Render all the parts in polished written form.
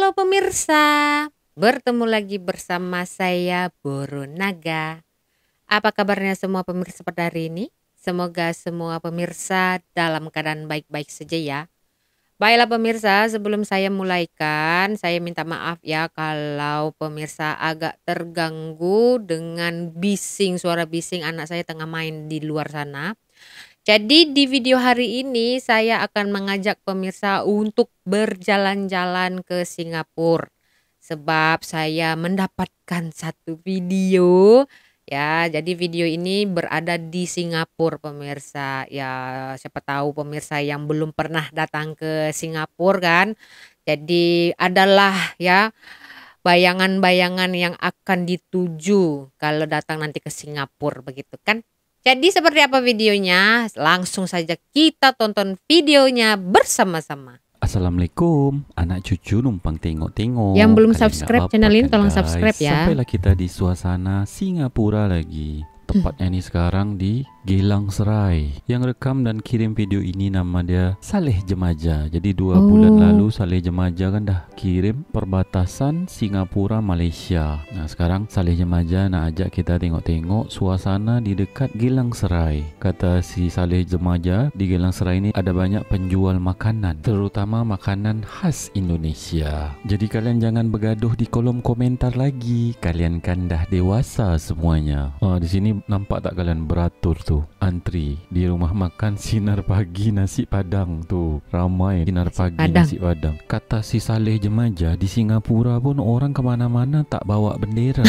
Halo pemirsa, bertemu lagi bersama saya Boro Naga. Apa kabarnya semua pemirsa pada hari ini? Semoga semua pemirsa dalam keadaan baik-baik saja ya. Baiklah pemirsa, sebelum saya mulaikan, saya minta maaf ya kalau pemirsa agak terganggu dengan suara bising anak saya tengah main di luar sana. Jadi di video hari ini saya akan mengajak pemirsa untuk berjalan-jalan ke Singapura. Sebab saya mendapatkan satu video ya. Jadi video ini berada di Singapura pemirsa. Ya siapa tahu pemirsa yang belum pernah datang ke Singapura kan. Jadi adalah ya bayangan-bayangan yang akan dituju kalau datang nanti ke Singapura begitu kan. Jadi seperti apa videonya? Langsung saja kita tonton videonya bersama-sama. Assalamualaikum, anak cucu numpang tengok-tengok. Yang belum Kalian subscribe nggak channel apa-apa ini kan, tolong guys? subscribe ya. Sampailah kita di suasana Singapura lagi. Tepatnya nih sekarang di Geylang Serai. Yang rekam dan kirim video ini nama dia Saleh Jemaja. Jadi 2 bulan lalu Saleh Jemaja kan dah kirim perbatasan Singapura Malaysia. Nah sekarang Saleh Jemaja nak ajak kita tengok-tengok suasana di dekat Geylang Serai. Kata si Saleh Jemaja, di Geylang Serai ini ada banyak penjual makanan, terutama makanan khas Indonesia. Jadi kalian jangan bergaduh di kolom komentar lagi. Kalian kan dah dewasa semuanya. Di sini nampak tak kalian beratur tuh antri di rumah makan Sinar Pagi Nasi Padang tuh, ramai Sinar Pagi Nasi Padang. Kata si Saleh Jemaja, di Singapura pun orang kemana-mana tak bawa bendera.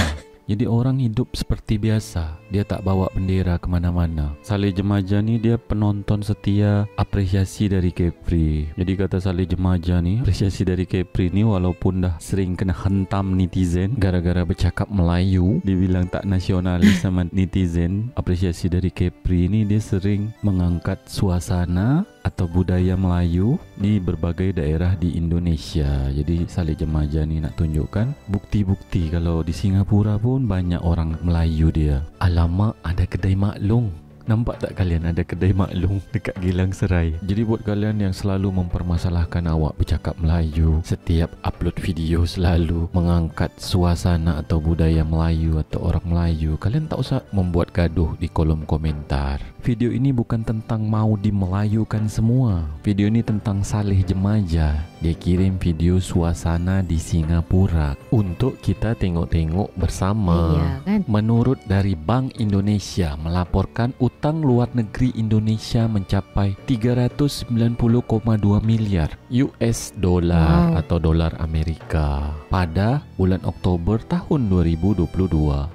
Jadi orang hidup seperti biasa, dia tak bawa bendera kemana-mana. Saleh Jemaja ni dia penonton setia apresiasi dari Kepri. Jadi kata Saleh Jemaja ni, apresiasi dari Kepri ni walaupun dah sering kena hentam netizen gara-gara bercakap Melayu, dibilang tak nasionalis sama netizen. Apresiasi dari Kepri ni dia sering mengangkat suasana atau budaya Melayu di berbagai daerah di Indonesia. Jadi Saleh Jemaja ni nak tunjukkan bukti-bukti kalau di Singapura pun banyak orang Melayu dia. Alamak, ada kedai maklong. Nampak tak kalian ada kedai maklong dekat Geylang Serai? Jadi buat kalian yang selalu mempermasalahkan awak bercakap Melayu, setiap upload video selalu mengangkat suasana atau budaya Melayu atau orang Melayu, kalian tak usah membuat gaduh di kolom komentar. Video ini bukan tentang mau dimelayukan semua. Video ini tentang Saleh Jemaja. Dia kirim video suasana di Singapura untuk kita tengok-tengok bersama. Iya, kan? Menurut dari Bank Indonesia melaporkan utang luar negeri Indonesia mencapai 390,2 miliar US dollar atau dolar Amerika pada bulan Oktober tahun 2022.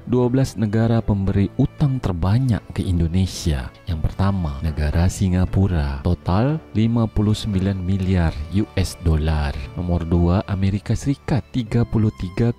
12 negara pemberi utang terbanyak ke Indonesia. Yang pertama, negara Singapura, total 59 miliar US dollar. Nomor 2, Amerika Serikat, 33,6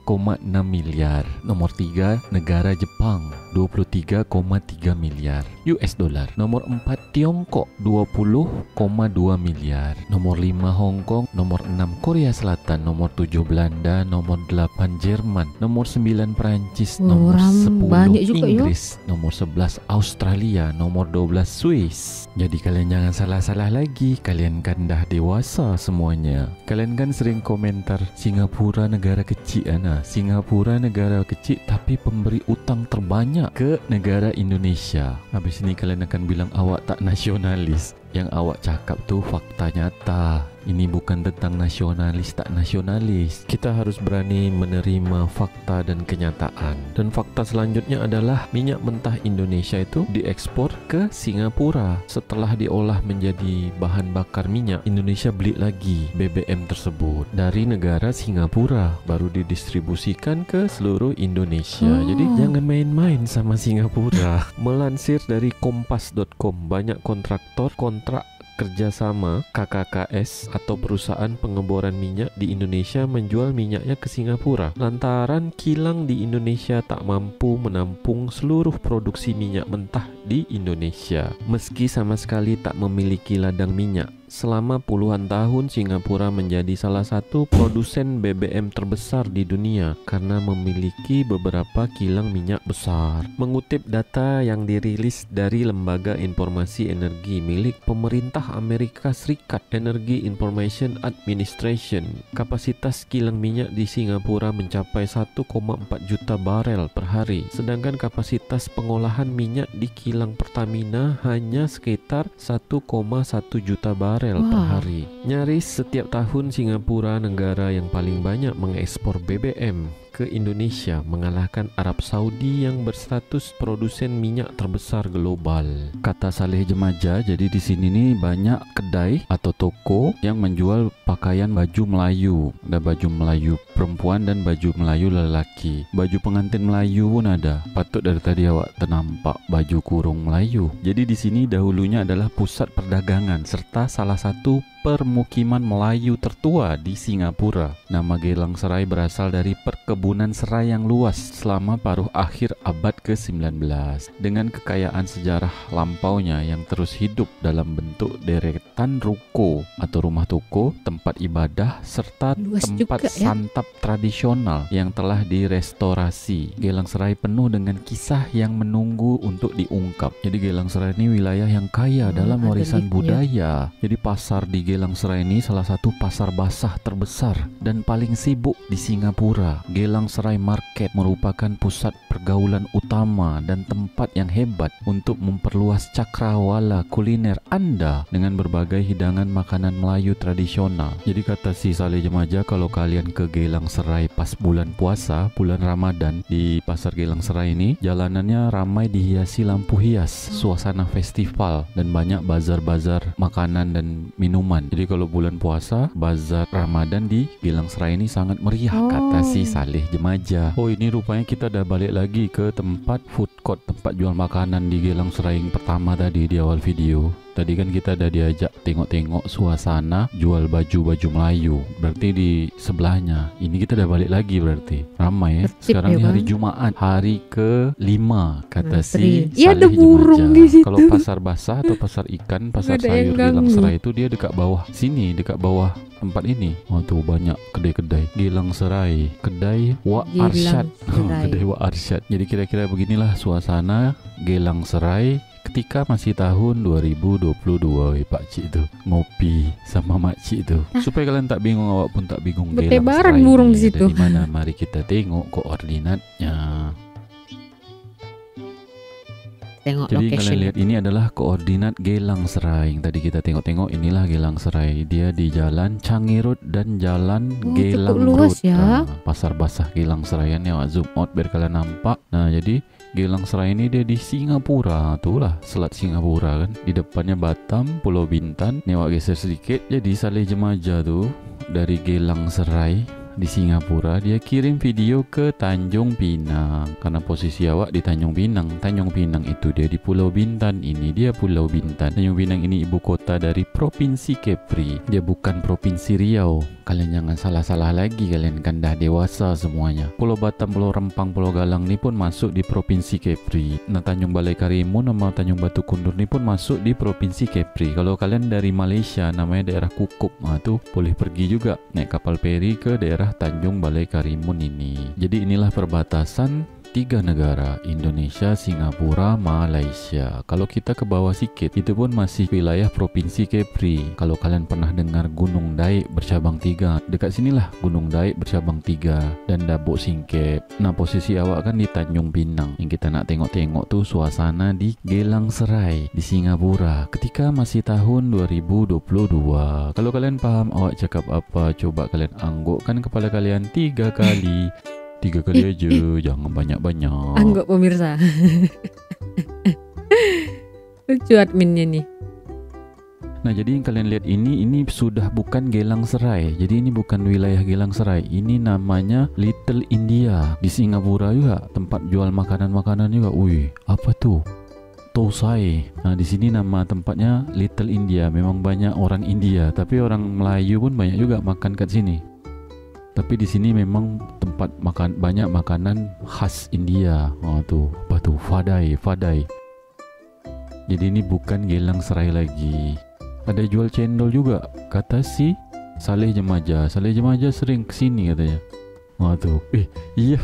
miliar. Nomor 3, negara Jepang, 23,3 miliar US dollar. Nomor 4, Tiongkok, 20,2 miliar. Nomor 5, Hong Kong. Nomor 6, Korea Selatan. Nomor 7, Belanda. Nomor 8, Jerman. Nomor 9, Perancis. Nomor 10, Inggris. Nomor 11, Australia. Nomor 12, Swiss. Jadi kalian jangan salah-salah lagi. Kalian kan dah dewasa semuanya. Kalian kan sering komentar Singapura negara kecil. Singapura negara kecil tapi pemberi utang terbanyak ke negara Indonesia. Habis ini kalian akan bilang awak tak nasionalis. Yang awak cakap tu fakta nyata. Ini bukan tentang nasionalis tak nasionalis. Kita harus berani menerima fakta dan kenyataan. Dan fakta selanjutnya adalah minyak mentah Indonesia itu diekspor ke Singapura. Setelah diolah menjadi bahan bakar minyak, Indonesia beli lagi BBM tersebut dari negara Singapura, baru didistribusikan ke seluruh Indonesia. Jadi jangan main-main sama Singapura. Melansir dari kompas.com, banyak kontrak kerjasama KKKS atau perusahaan pengeboran minyak di Indonesia menjual minyaknya ke Singapura lantaran kilang di Indonesia tak mampu menampung seluruh produksi minyak mentah di Indonesia. Meski sama sekali tak memiliki ladang minyak, selama puluhan tahun Singapura menjadi salah satu produsen BBM terbesar di dunia karena memiliki beberapa kilang minyak besar. Mengutip data yang dirilis dari Lembaga Informasi Energi milik pemerintah Amerika Serikat, Energy Information Administration, kapasitas kilang minyak di Singapura mencapai 1,4 juta barel per hari, sedangkan kapasitas pengolahan minyak di kilang Pertamina hanya sekitar 1,1 juta barel per hari. Nyaris setiap tahun Singapura, negara yang paling banyak mengekspor BBM ke Indonesia, mengalahkan Arab Saudi yang berstatus produsen minyak terbesar global. Kata Saleh Jemaja, jadi di sini nih banyak kedai atau toko yang menjual pakaian baju Melayu. Ada baju Melayu perempuan dan baju Melayu lelaki. Baju pengantin Melayu pun ada. Patut dari tadi awak ternampak baju kurung Melayu. Jadi di sini dahulunya adalah pusat perdagangan serta salah satu permukiman Melayu tertua di Singapura. Nama Geylang Serai berasal dari perkebunan serai yang luas selama paruh akhir abad ke-19 dengan kekayaan sejarah lampaunya yang terus hidup dalam bentuk deretan ruko atau rumah toko, tempat ibadah serta Luas tempat juga, ya? santap tradisional yang telah direstorasi. Geylang Serai penuh dengan kisah yang menunggu untuk diungkap. Jadi Geylang Serai ini wilayah yang kaya dalam ada warisan liftnya. budaya. Jadi pasar di Geylang Serai ini salah satu pasar basah terbesar dan paling sibuk di Singapura. Geylang Serai Market merupakan pusat pergaulan utama dan tempat yang hebat untuk memperluas cakrawala kuliner Anda dengan berbagai hidangan makanan Melayu tradisional. Jadi kata si Saleh Jemaja, kalau kalian ke Geylang Serai pas bulan puasa, bulan Ramadan, di pasar Geylang Serai ini jalanannya ramai dihiasi lampu hias, suasana festival dan banyak bazar-bazar makanan dan minuman. Jadi kalau bulan puasa, bazar Ramadan di Geylang Serai ini sangat meriah, kata si Saleh Jemaja. Oh, ini rupanya kita dah balik lagi ke tempat food court, tempat jual makanan di Geylang Serai yang pertama tadi di awal video. Tadi kan kita dah diajak tengok-tengok suasana jual baju-baju Melayu. Berarti di sebelahnya. Ini kita dah balik lagi berarti. Ramai ya. Tertib Sekarang ya, ni hari Bang. Jumaat, hari ke-5, kata si Iya, ada Saleh burung Jemaja. di situ. Kalau pasar basah atau pasar ikan, pasar Ada yang sayur Geylang ganggu. Serai itu dia dekat bawah sini, dekat bawah tempat ini. Oh tuh banyak kedai-kedai Geylang Serai, kedai Wak Geylang Arsyad. Serai. Kedai Wak Arsyad. Jadi kira-kira beginilah suasana Geylang Serai ketika masih tahun 2022. Pak Cik tu ngopi sama Mak Cik tu. Supaya kalian tak bingung, awak pun tak bingung, Geylang Bertebaran Serai burung ni di ada situ. di mana? Mari kita tengok koordinatnya. Tengok Jadi kalian location. lihat, ini adalah koordinat Geylang Serai yang tadi kita tengok-tengok. Inilah Geylang Serai. Dia di Jalan Changi Road dan Jalan Oh, Geylang cukup luas Road. ya. Pasar basah Geylang Serai ni, awak zoom out biar kalian nampak. Nah, jadi Geylang Serai ini dia di Singapura. Itulah Selat Singapura kan. Di depannya Batam, Pulau Bintan. Ni awak geser sedikit. Jadi Saleh Jemaja tu dari Geylang Serai di Singapura, dia kirim video ke Tanjung Pinang karena posisi awak di Tanjung Pinang. Tanjung Pinang itu dia di Pulau Bintan. Ini dia Pulau Bintan. Tanjung Pinang ini ibu kota dari Provinsi Kepri. Dia bukan Provinsi Riau. Kalian jangan salah-salah lagi, kalian kan dah dewasa semuanya. Pulau Batam, Pulau Rempang, Pulau Galang ni pun masuk di Provinsi Kepri. Nah, Tanjung Balai Karimun sama Tanjung Batu Kundur ni pun masuk di Provinsi Kepri. Kalau kalian dari Malaysia, namanya daerah Kukup, tuh boleh pergi juga naik kapal feri ke daerah Tanjung Balai Karimun ini. Jadi inilah perbatasan tiga negara, Indonesia, Singapura, Malaysia. Kalau kita ke bawah sikit, itu pun masih wilayah Provinsi Kepri. Kalau kalian pernah dengar Gunung Daik bercabang 3, dekat sinilah Gunung Daik bercabang 3 dan Dabuk Singkep. Nah, posisi awak kan di Tanjung Pinang. Yang kita nak tengok-tengok tuh suasana di Geylang Serai di Singapura ketika masih tahun 2022. Kalau kalian paham awak cakap apa, coba kalian anggukkan kepala kalian 3 kali. 3 kali aja, jangan banyak-banyak. Anggap pemirsa. Lucu adminnya nih. Nah, jadi yang kalian lihat ini sudah bukan Geylang Serai. Jadi ini bukan wilayah Geylang Serai. Ini namanya Little India. Di Singapura juga tempat jual makanan-makanan juga. Wih, apa tuh? Tosai. Nah, di sini nama tempatnya Little India. Memang banyak orang India, tapi orang Melayu pun banyak juga makan kat sini. Tapi di sini memang tempat makan banyak makanan khas India. Oh tuh, apa tuh? Fadai. Jadi ini bukan Geylang Serai lagi. Ada jual cendol juga, kata si Saleh Jemaja. Saleh Jemaja sering kesini katanya. Waduh, iya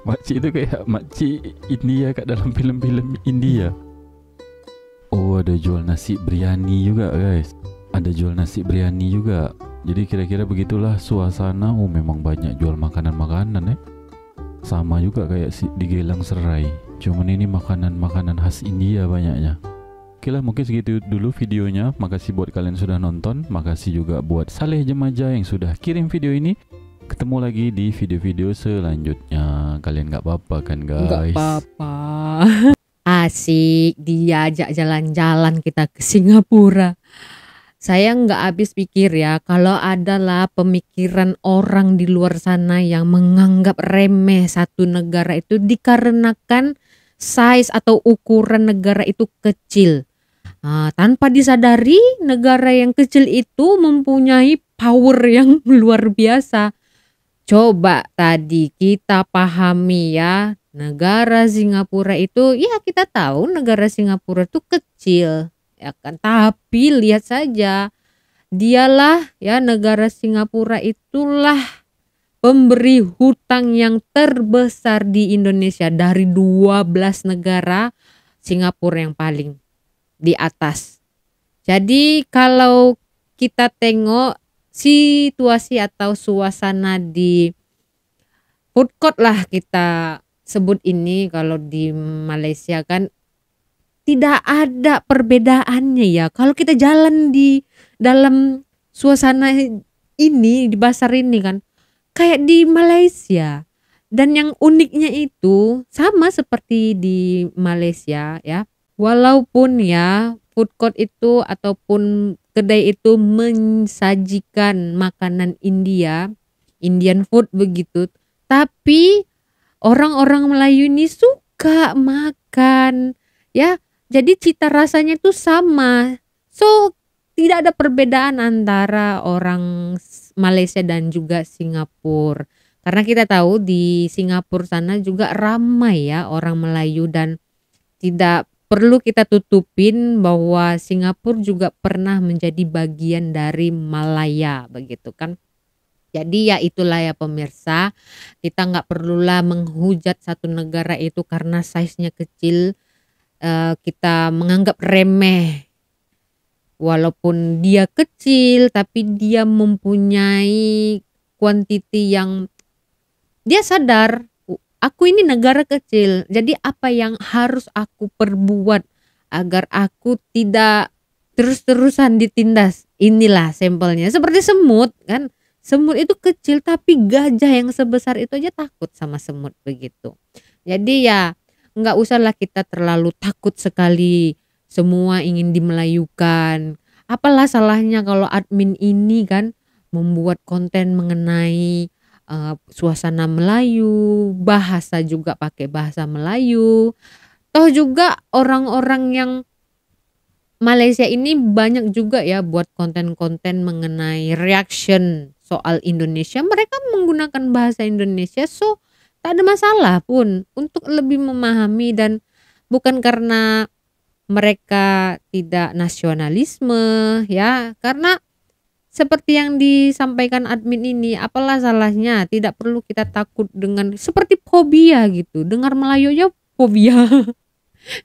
makcik itu kayak makcik India kat dalam film-film India. Oh, ada jual nasi biryani juga guys. Ada jual nasi biryani juga. Jadi kira-kira begitulah suasana. Oh, memang banyak jual makanan-makanan Sama juga kayak di Gelang Serai. Cuman ini makanan-makanan khas India banyaknya. Oke lah, mungkin segitu dulu videonya. Makasih buat kalian sudah nonton. Makasih juga buat Saleh Jemaja yang sudah kirim video ini. Ketemu lagi di video-video selanjutnya. Kalian gak apa-apa kan guys? Gak apa-apa. Asik diajak jalan-jalan kita ke Singapura. Saya nggak habis pikir ya, kalau adalah pemikiran orang di luar sana yang menganggap remeh satu negara itu dikarenakan size atau ukuran negara itu kecil. Tanpa disadari negara yang kecil itu mempunyai power yang luar biasa. Coba tadi kita pahami ya, negara Singapura itu, ya kita tahu negara Singapura itu kecil. Ya kan, tapi lihat saja, dialah ya, negara Singapura itulah pemberi hutang yang terbesar di Indonesia. Dari 12 negara, Singapura yang paling di atas. Jadi kalau kita tengok situasi atau suasana di food court lah kita sebut ini, kalau di Malaysia kan tidak ada perbedaannya ya. Kalau kita jalan di dalam suasana ini, di pasar ini kan, kayak di Malaysia. Dan yang uniknya itu sama seperti di Malaysia ya. Walaupun ya food court itu ataupun kedai itu mensajikan makanan India, Indian food begitu. Tapi orang-orang Melayu ini suka makan ya. Jadi cita rasanya itu sama. So tidak ada perbedaan antara orang Malaysia dan juga Singapura. Karena kita tahu di Singapura sana juga ramai ya orang Melayu, dan tidak perlu kita tutupin bahwa Singapura juga pernah menjadi bagian dari Malaya begitu kan. Jadi ya itulah ya pemirsa, kita nggak perlulah menghujat satu negara itu karena size-nya kecil. Kita menganggap remeh, walaupun dia kecil tapi dia mempunyai kuantiti yang dia sadar, aku ini negara kecil, jadi apa yang harus aku perbuat agar aku tidak terus-terusan ditindas. Inilah sampelnya, seperti semut kan, semut itu kecil tapi gajah yang sebesar itu aja takut sama semut begitu. Jadi ya nggak usahlah kita terlalu takut sekali semua ingin dimelayukan. Apalah salahnya kalau admin ini kan membuat konten mengenai suasana Melayu, bahasa juga pakai bahasa Melayu. Toh juga orang-orang yang Malaysia ini banyak juga ya buat konten-konten mengenai reaction soal Indonesia. Mereka menggunakan bahasa Indonesia, so tak ada masalah pun untuk lebih memahami, dan bukan karena mereka tidak nasionalisme ya, karena seperti yang disampaikan admin ini, apalah salahnya, tidak perlu kita takut dengan seperti fobia gitu, dengar Melayu aja fobia.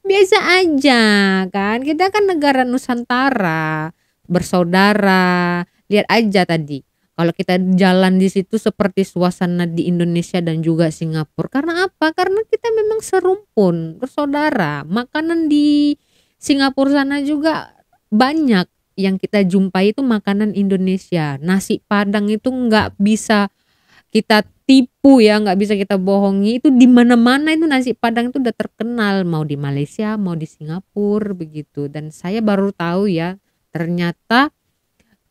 Biasa aja kan, kita kan negara Nusantara, bersaudara. Lihat aja tadi, kalau kita jalan di situ seperti suasana di Indonesia dan juga Singapura. Karena apa? Karena kita memang serumpun, bersaudara. Makanan di Singapura sana juga banyak yang kita jumpai itu makanan Indonesia. Nasi Padang itu nggak bisa kita tipu ya, nggak bisa kita bohongi. Itu di mana-mana itu nasi Padang itu udah terkenal, mau di Malaysia, mau di Singapura begitu. Dan saya baru tahu ya, ternyata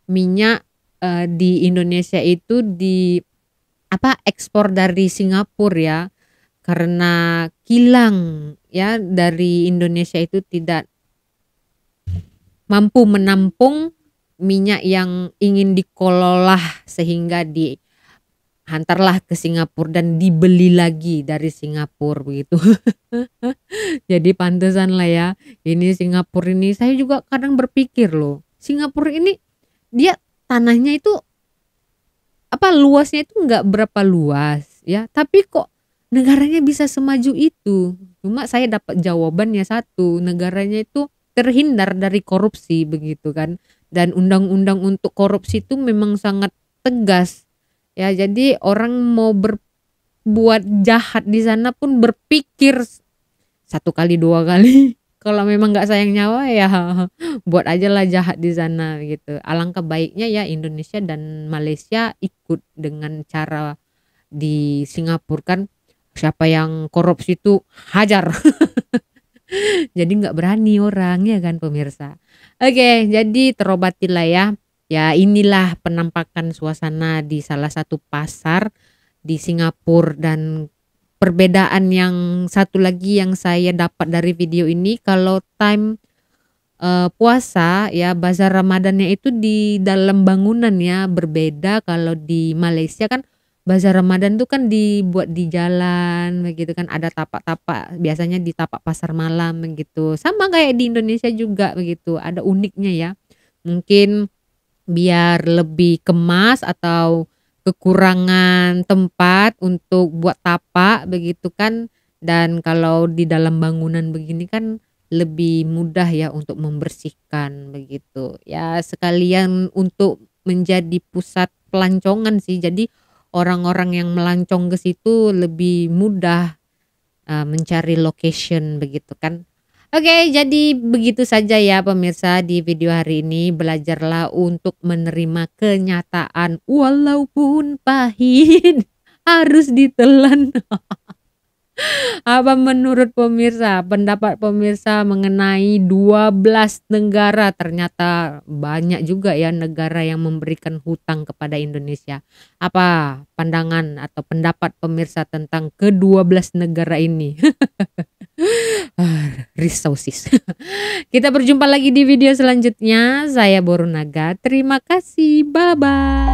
minyak di Indonesia itu ekspor dari Singapura ya, karena kilang ya dari Indonesia itu tidak mampu menampung minyak yang ingin dikelola sehingga dihantarlah ke Singapura dan dibeli lagi dari Singapura begitu. Jadi pantesan lah ya, ini Singapura ini saya juga kadang berpikir loh, Singapura ini dia tanahnya itu luasnya itu nggak berapa luas ya, tapi kok negaranya bisa semaju itu. Cuma saya dapat jawabannya satu, negaranya itu terhindar dari korupsi begitu kan, dan undang-undang untuk korupsi itu memang sangat tegas ya. Jadi orang mau berbuat jahat di sana pun berpikir satu kali dua kali. Kalau memang nggak sayang nyawa ya buat aja lah jahat di sana gitu. Alangkah baiknya ya Indonesia dan Malaysia ikut dengan cara di Singapura kan, siapa yang korupsi itu hajar. Jadi nggak berani orang ya kan pemirsa. Oke, jadi terobatilah ya. Ya inilah penampakan suasana di salah satu pasar di Singapura. Dan perbedaan yang satu lagi yang saya dapat dari video ini, kalau time puasa ya, bazar Ramadannya itu di dalam bangunan ya, berbeda. Kalau di Malaysia kan bazar Ramadan tuh kan dibuat di jalan begitu kan, ada tapak-tapak, biasanya di tapak pasar malam begitu. Sama kayak di Indonesia juga begitu, ada uniknya ya. Mungkin biar lebih kemas atau kekurangan tempat untuk buat tapak begitu kan. Dan kalau di dalam bangunan begini kan lebih mudah ya untuk membersihkan begitu ya, sekalian untuk menjadi pusat pelancongan sih. Jadi orang-orang yang melancong ke situ lebih mudah mencari location begitu kan. Oke, jadi begitu saja ya pemirsa di video hari ini. Belajarlah untuk menerima kenyataan walaupun pahit harus ditelan. Apa menurut pemirsa, pendapat pemirsa mengenai 12 negara? Ternyata banyak juga ya negara yang memberikan hutang kepada Indonesia. Apa pandangan atau pendapat pemirsa tentang ke-12 negara ini? Risau sis. Kita berjumpa lagi di video selanjutnya. Saya Borunaga. Terima kasih. Bye bye.